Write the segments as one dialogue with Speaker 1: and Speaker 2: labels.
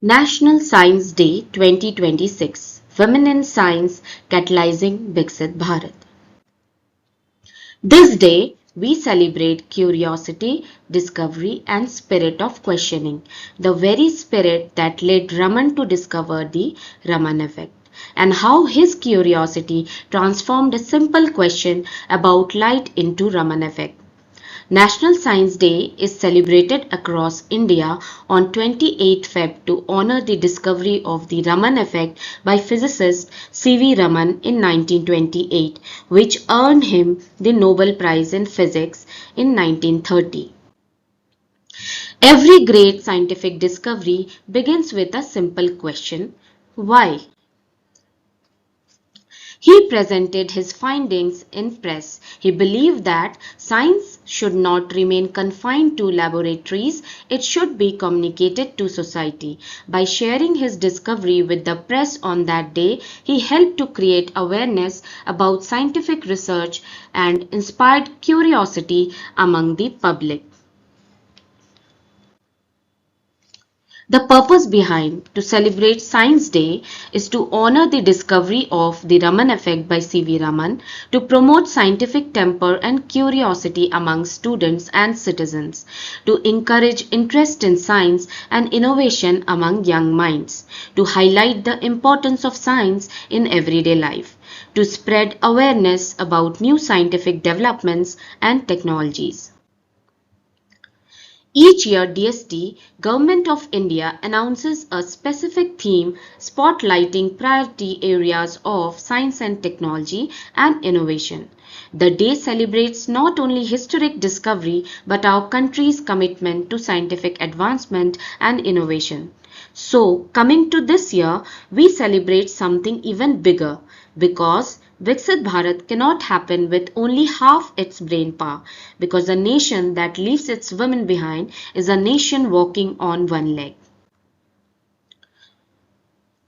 Speaker 1: National Science Day 2026 Women in Science Catalysing Viksit Bharat. This day, we celebrate curiosity, discovery, and spirit of questioning, the very spirit that led Raman to discover the Raman effect, and how his curiosity transformed a simple question about light into Raman effect. National Science Day is celebrated across India on 28 Feb to honor the discovery of the Raman effect by physicist C.V. Raman in 1928, which earned him the Nobel Prize in Physics in 1930. Every great scientific discovery begins with a simple question: why? He presented his findings in press. He believed that science should not remain confined to laboratories, it should be communicated to society. By sharing his discovery with the press on that day, he helped to create awareness about scientific research and inspired curiosity among the public. The purpose behind to celebrate Science Day is to honor the discovery of the Raman effect by C.V. Raman, to promote scientific temper and curiosity among students and citizens, to encourage interest in science and innovation among young minds, to highlight the importance of science in everyday life, to spread awareness about new scientific developments and technologies. Each year DST, Government of India announces a specific theme spotlighting priority areas of science and technology and innovation. The day celebrates not only historic discovery but our country's commitment to scientific advancement and innovation. So, coming to this year, we celebrate something even bigger because Viksit Bharat cannot happen with only half its brain power, because a nation that leaves its women behind is a nation walking on one leg.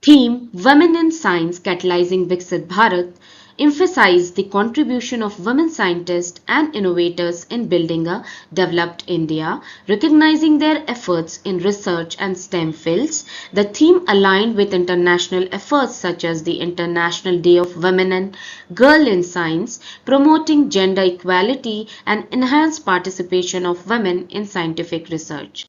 Speaker 1: Theme: Women in Science Catalyzing Viksit Bharat emphasize the contribution of women scientists and innovators in building a developed India, recognizing their efforts in research and STEM fields. The theme aligned with international efforts such as the International Day of Women and Girl in Science, promoting gender equality and enhanced participation of women in scientific research.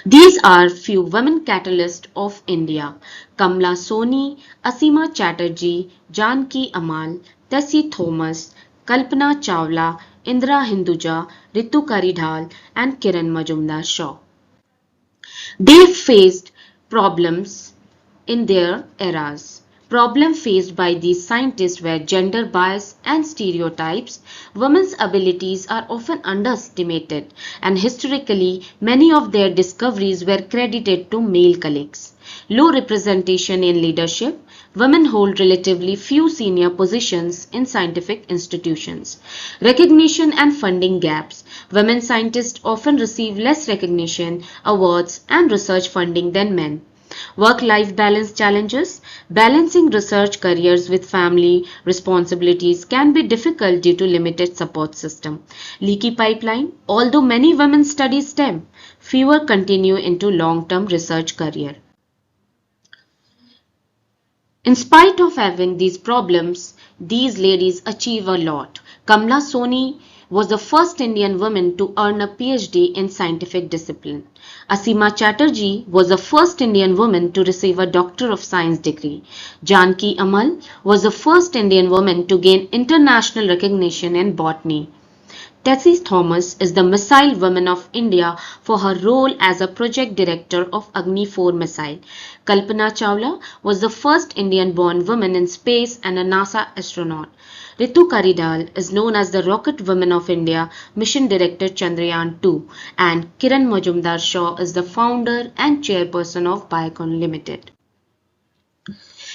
Speaker 1: These are few women catalysts of India: Kamla Soni, Asima Chatterjee, Janki Amal, Tessie Thomas, Kalpana Chawla, Indra Hinduja, Ritu Karidhal, and Kiran Majumdar-Shaw. They faced problems in their eras. Problems faced by these scientists were gender bias and stereotypes. Women's abilities are often underestimated, and historically, many of their discoveries were credited to male colleagues. Low representation in leadership. Women hold relatively few senior positions in scientific institutions. Recognition and funding gaps. Women scientists often receive less recognition, awards, and research funding than men. Work-life balance challenges. Balancing research careers with family responsibilities can be difficult due to limited support system. Leaky pipeline. Although many women study STEM, fewer continue into long-term research career. In spite of having these problems, these ladies achieve a lot. Kamla Soni was the first Indian woman to earn a PhD in scientific discipline. Asima Chatterjee was the first Indian woman to receive a Doctor of Science degree. Janki Amal was the first Indian woman to gain international recognition in botany. Tessie Thomas is the Missile Woman of India for her role as a project director of Agni 4 missile. Kalpana Chawla was the first Indian-born woman in space and a NASA astronaut. Ritu Karidhal is known as the Rocket Woman of India, Mission Director Chandrayaan 2, and Kiran Majumdar-Shaw is the founder and chairperson of Biocon Limited.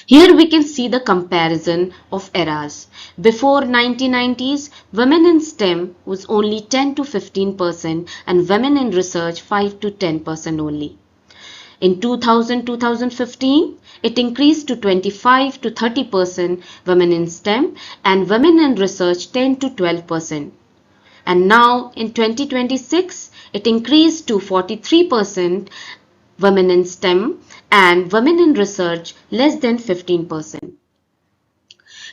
Speaker 1: Here we can see the comparison of eras. Before 1990s, women in STEM was only 10 to 15% and women in research 5 to 10% only. In 2000-2015, it increased to 25 to 30% women in STEM and women in research 10 to 12%. And now in 2026, it increased to 43% women in STEM, and women in research less than 15%.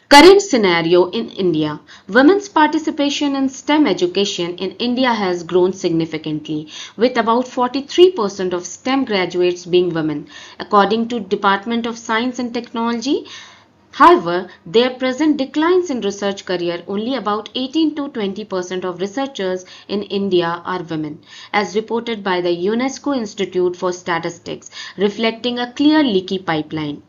Speaker 1: Current scenario in India. Women's participation in STEM education in India has grown significantly, with about 43% of STEM graduates being women, according to Department of Science and Technology. However, there present declines in research career. Only about 18 to 20% of researchers in India are women, as reported by the UNESCO Institute for Statistics, reflecting a clear leaky pipeline.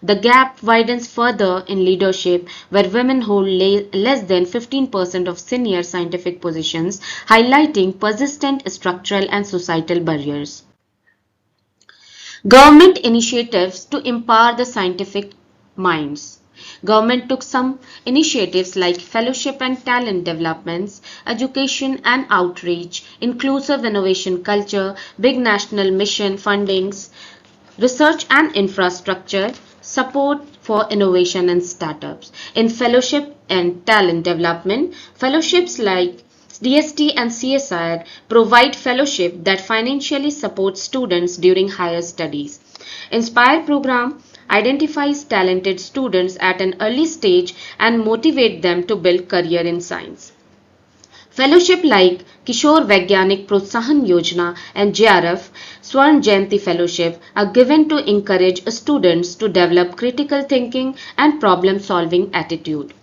Speaker 1: The gap widens further in leadership, where women hold less than 15% of senior scientific positions, highlighting persistent structural and societal barriers. Government initiatives to empower the scientific minds. Government took some initiatives like fellowship and talent developments, education and outreach, inclusive innovation culture, big national mission fundings, research and infrastructure, support for innovation and startups. In fellowship and talent development, fellowships like DST and CSIR provide fellowship that financially supports students during higher studies. Inspire program identifies talented students at an early stage and motivate them to build career in science. Fellowship like Kishore Vaigyanik Protsahan Yojana and JRF Swarn Jayanti Fellowship are given to encourage students to develop critical thinking and problem-solving attitude.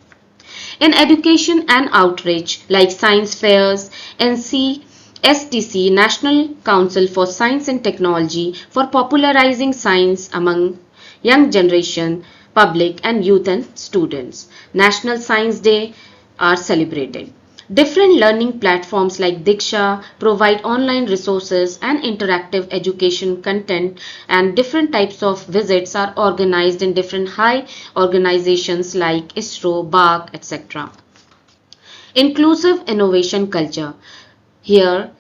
Speaker 1: In education and outreach like science fairs, NCSTC National Council for Science and Technology for popularizing science among young generation, public and youth and students. National Science Day are celebrated. Different learning platforms like Diksha provide online resources and interactive education content, and different types of visits are organized in different high organizations like ISRO, BARC, etc. Inclusive innovation culture. Here,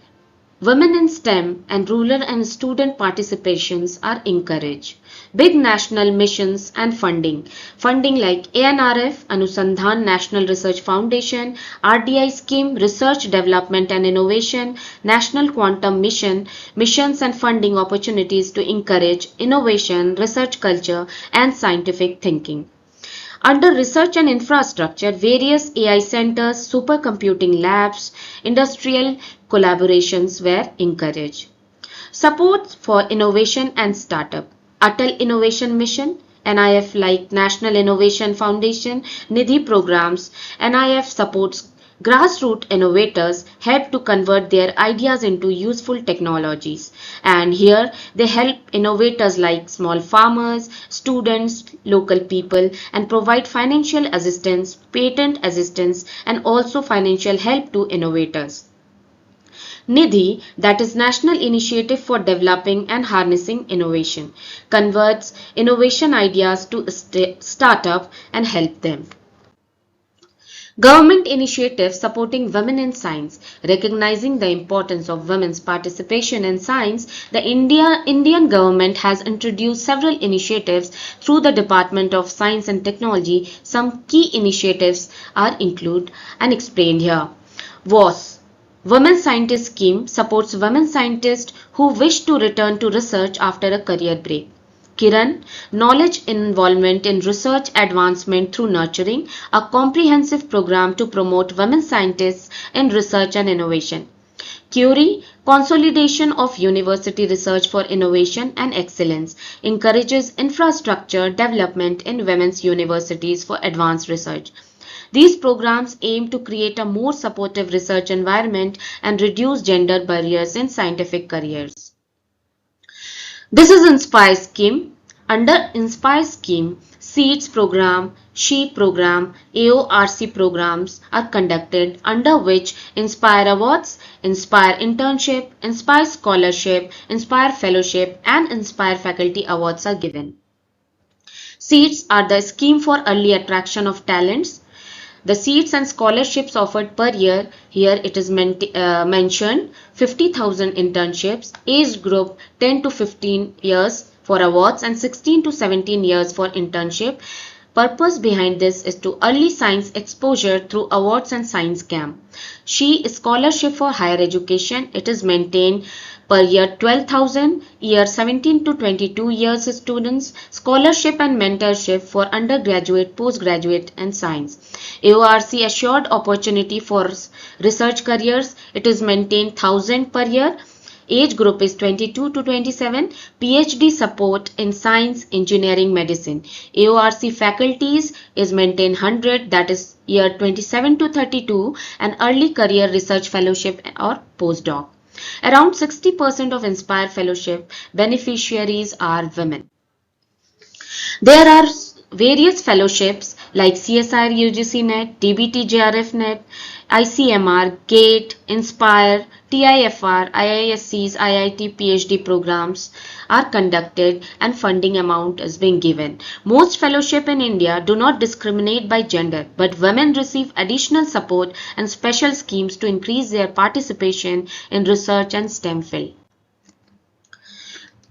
Speaker 1: women in STEM and rural and student participations are encouraged. Big national missions and funding. Funding like ANRF, Anusandhan National Research Foundation, RDI scheme, Research Development and Innovation, National Quantum Mission, missions and funding opportunities to encourage innovation, research culture and scientific thinking. Under research and infrastructure, various AI centers, supercomputing labs, industrial collaborations were encouraged. Support for innovation and startup. Atal Innovation Mission, NIF like National Innovation Foundation, Nidhi programs, NIF supports grassroots innovators help to convert their ideas into useful technologies. And here they help innovators like small farmers, students, local people and provide financial assistance, patent assistance and also financial help to innovators. Nidhi, that is National Initiative for Developing and Harnessing Innovation, converts innovation ideas to startup and help them. Government initiatives supporting women in science. Recognizing the importance of women's participation in science, the Indian government has introduced several initiatives through the Department of Science and Technology. Some key initiatives are included and explained here. WAS Women Scientist Scheme supports women scientists who wish to return to research after a career break. Kiran, Knowledge Involvement in Research Advancement Through Nurturing, a comprehensive program to promote women scientists in research and innovation. Curie, Consolidation of University Research for Innovation and Excellence, encourages infrastructure development in women's universities for advanced research. These programs aim to create a more supportive research environment and reduce gender barriers in scientific careers. This is Inspire scheme. Under Inspire scheme, SEEDS program, SHE program, AORC programs are conducted, under which Inspire Awards, Inspire Internship, Inspire Scholarship, Inspire Fellowship and Inspire Faculty Awards are given. SEEDS are the scheme for early attraction of talents. The seats and scholarships offered per year, here it is mentioned 50,000 internships, age group 10 to 15 years for awards and 16 to 17 years for internship. Purpose behind this is to early science exposure through awards and science camp. SHE Scholarship for Higher Education, it is maintained Per year 12,000, year 17 to 22 years students, scholarship and mentorship for undergraduate, postgraduate and science. AORC assured opportunity for research careers. It is maintained 1,000 per year. Age group is 22 to 27. PhD support in science, engineering, medicine. AORC faculties is maintained 100, that is year 27 to 32, and early career research fellowship or postdoc. Around 60% of Inspire Fellowship beneficiaries are women. There are various fellowships like CSIR UGC Net, DBT JRF Net, ICMR, GATE, Inspire, TIFR, IISC's IIT PhD programs are conducted and funding amount is being given. Most fellowship in India do not discriminate by gender, but women receive additional support and special schemes to increase their participation in research and STEM field.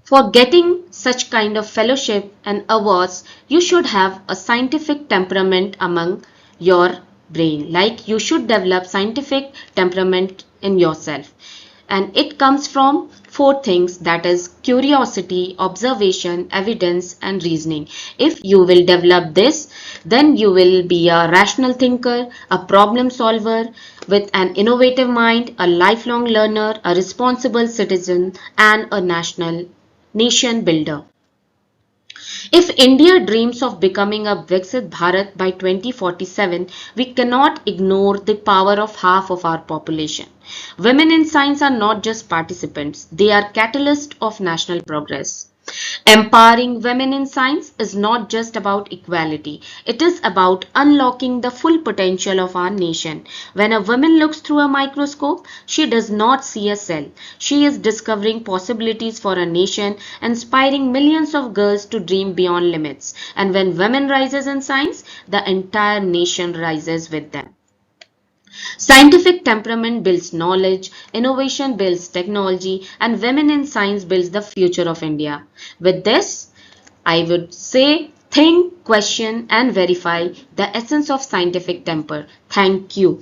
Speaker 1: For getting such kind of fellowship and awards, you should have a scientific temperament among your brain. Like you should develop scientific temperament in yourself. And it comes from four things, that is curiosity, observation, evidence and reasoning. If you will develop this, then you will be a rational thinker, a problem solver with an innovative mind, a lifelong learner, a responsible citizen and a nation builder. If India dreams of becoming a Viksit Bharat by 2047, we cannot ignore the power of half of our population. Women in science are not just participants, they are catalysts of national progress. Empowering women in science is not just about equality, it is about unlocking the full potential of our nation. When a woman looks through a microscope, she does not see a cell. She is discovering possibilities for a nation, inspiring millions of girls to dream beyond limits. And when women rises in science, the entire nation rises with them. Scientific temperament builds knowledge, innovation builds technology, and women in science builds the future of India. With this, I would say think, question, and verify the essence of scientific temper. Thank you.